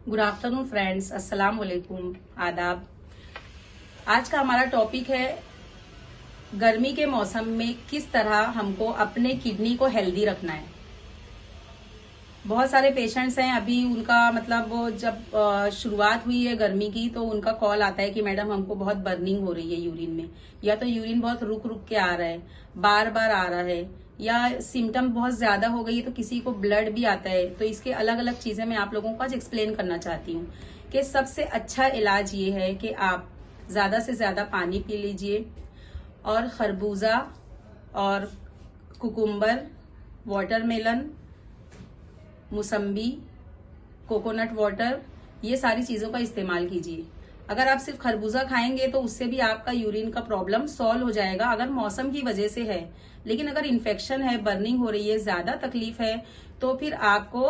Good afternoon friends, अस्सलाम वालेकुम, आदाब। आज का हमारा टॉपिक है गर्मी के मौसम में किस तरह हमको अपने किडनी को हेल्दी रखना है। बहुत सारे पेशेंट्स हैं, अभी उनका मतलब वो जब शुरुआत हुई है गर्मी की तो उनका कॉल आता है कि मैडम हमको बहुत बर्निंग हो रही है यूरिन में, या तो यूरिन बहुत रुक रुक के आ रहा है, बार बार आ रहा है, या सिम्टम बहुत ज्यादा हो गई है तो किसी को ब्लड भी आता है। तो इसके अलग अलग चीजें मैं आप लोगों को आज एक्सप्लेन करना चाहती हूँ कि सबसे अच्छा इलाज ये है कि आप ज्यादा से ज्यादा पानी पी लीजिए और खरबूजा और कुकुम्बर, वाटरमेलन, मुसम्बी, कोकोनट वाटर, ये सारी चीजों का इस्तेमाल कीजिए। अगर आप सिर्फ खरबूजा खाएंगे तो उससे भी आपका यूरिन का प्रॉब्लम सॉल्व हो जाएगा अगर मौसम की वजह से है। लेकिन अगर इन्फेक्शन है, बर्निंग हो रही है, ज्यादा तकलीफ है तो फिर आपको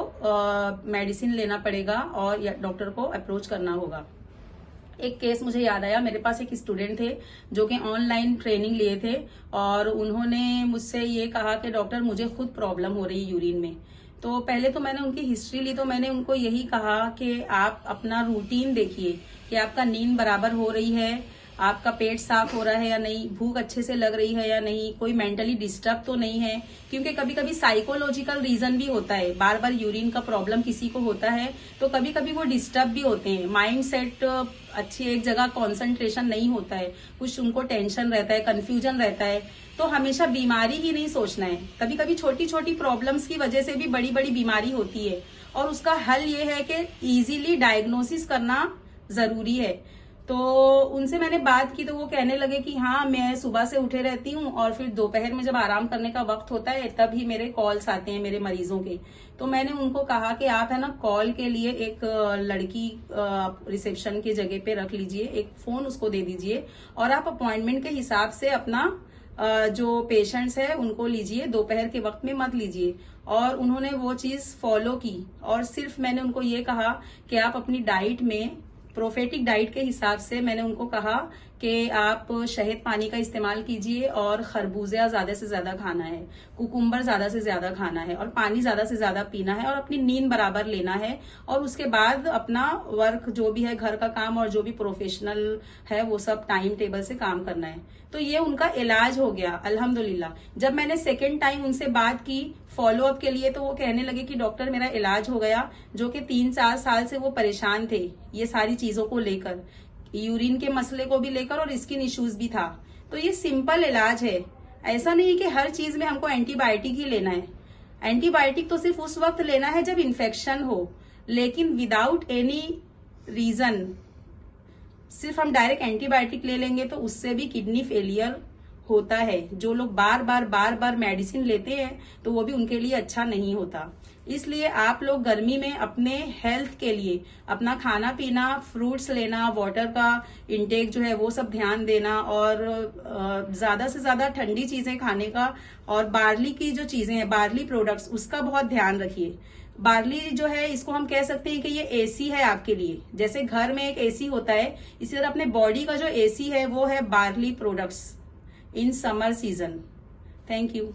मेडिसिन लेना पड़ेगा और डॉक्टर को अप्रोच करना होगा। एक केस मुझे याद आया, मेरे पास एक स्टूडेंट थे जो कि ऑनलाइन ट्रेनिंग लिए थे और उन्होंने मुझसे ये कहा कि डॉक्टर मुझे खुद प्रॉब्लम हो रही है यूरिन में। तो पहले तो मैंने उनकी हिस्ट्री ली, तो मैंने उनको यही कहा कि आप अपना रूटीन देखिए कि आपका नींद बराबर हो रही है, आपका पेट साफ हो रहा है या नहीं, भूख अच्छे से लग रही है या नहीं, कोई मेंटली डिस्टर्ब तो नहीं है। क्योंकि कभी कभी साइकोलॉजिकल रीजन भी होता है, बार बार यूरिन का प्रॉब्लम किसी को होता है तो कभी कभी वो डिस्टर्ब भी होते हैं। माइंड सेट अच्छी एक जगह कंसंट्रेशन नहीं होता है, कुछ उनको टेंशन रहता है, कंफ्यूजन रहता है। तो हमेशा बीमारी ही नहीं सोचना है, कभी कभी छोटी छोटी प्रॉब्लम्स की वजह से भी बड़ी बड़ी बीमारी होती है और उसका हल ये है कि इजीली डायग्नोसिस करना जरूरी है। तो उनसे मैंने बात की तो वो कहने लगे कि हाँ, मैं सुबह से उठे रहती हूँ और फिर दोपहर में जब आराम करने का वक्त होता है तब ही मेरे कॉल्स आते हैं मेरे मरीजों के। तो मैंने उनको कहा कि आप है ना कॉल के लिए एक लड़की रिसेप्शन की जगह पे रख लीजिए, एक फोन उसको दे दीजिए और आप अपॉइंटमेंट के हिसाब से अपना जो पेशेंट्स है उनको लीजिए, दोपहर के वक्त में मत लीजिए। और उन्होंने वो चीज फॉलो की और सिर्फ मैंने उनको ये कहा कि आप अपनी डाइट में प्रोफेटिक डाइट के हिसाब से मैंने उनको कहा कि आप शहद पानी का इस्तेमाल कीजिए और खरबूजा ज्यादा से ज्यादा खाना है, कुकुम्बर ज्यादा से ज्यादा खाना है और पानी ज्यादा से ज्यादा पीना है और अपनी नींद बराबर लेना है। और उसके बाद अपना वर्क जो भी है, घर का काम और जो भी प्रोफेशनल है वो सब टाइम टेबल से काम करना है। तो ये उनका इलाज हो गया अल्हम्दुलिल्लाह। जब मैंने सेकेंड टाइम उनसे बात की फॉलो अप के लिए तो वो कहने लगे कि डॉक्टर मेरा इलाज हो गया, जो कि 3-4 साल से वो परेशान थे ये सारी चीजों को लेकर, यूरिन के मसले को भी लेकर और स्किन इश्यूज भी था। तो ये सिंपल इलाज है, ऐसा नहीं कि हर चीज में हमको एंटीबायोटिक ही लेना है। एंटीबायोटिक तो सिर्फ उस वक्त लेना है जब इन्फेक्शन हो, लेकिन विदाउट एनी रीजन सिर्फ हम डायरेक्ट एंटीबायोटिक ले लेंगे तो उससे भी किडनी फेलियर होता है। जो लोग बार बार मेडिसिन लेते हैं तो वो भी उनके लिए अच्छा नहीं होता। इसलिए आप लोग गर्मी में अपने हेल्थ के लिए अपना खाना पीना, फ्रूट्स लेना, वाटर का इंटेक जो है वो सब ध्यान देना और ज्यादा से ज्यादा ठंडी चीजें खाने का और बार्ली की जो चीजें हैं, बार्ली प्रोडक्ट्स, उसका बहुत ध्यान रखिए। बार्ली जो है इसको हम कह सकते हैं कि ये एसी है आपके लिए। जैसे घर में एक एसी होता है, इसी तरह अपने बॉडी का जो एसी है वो है barley products in summer season. Thank you.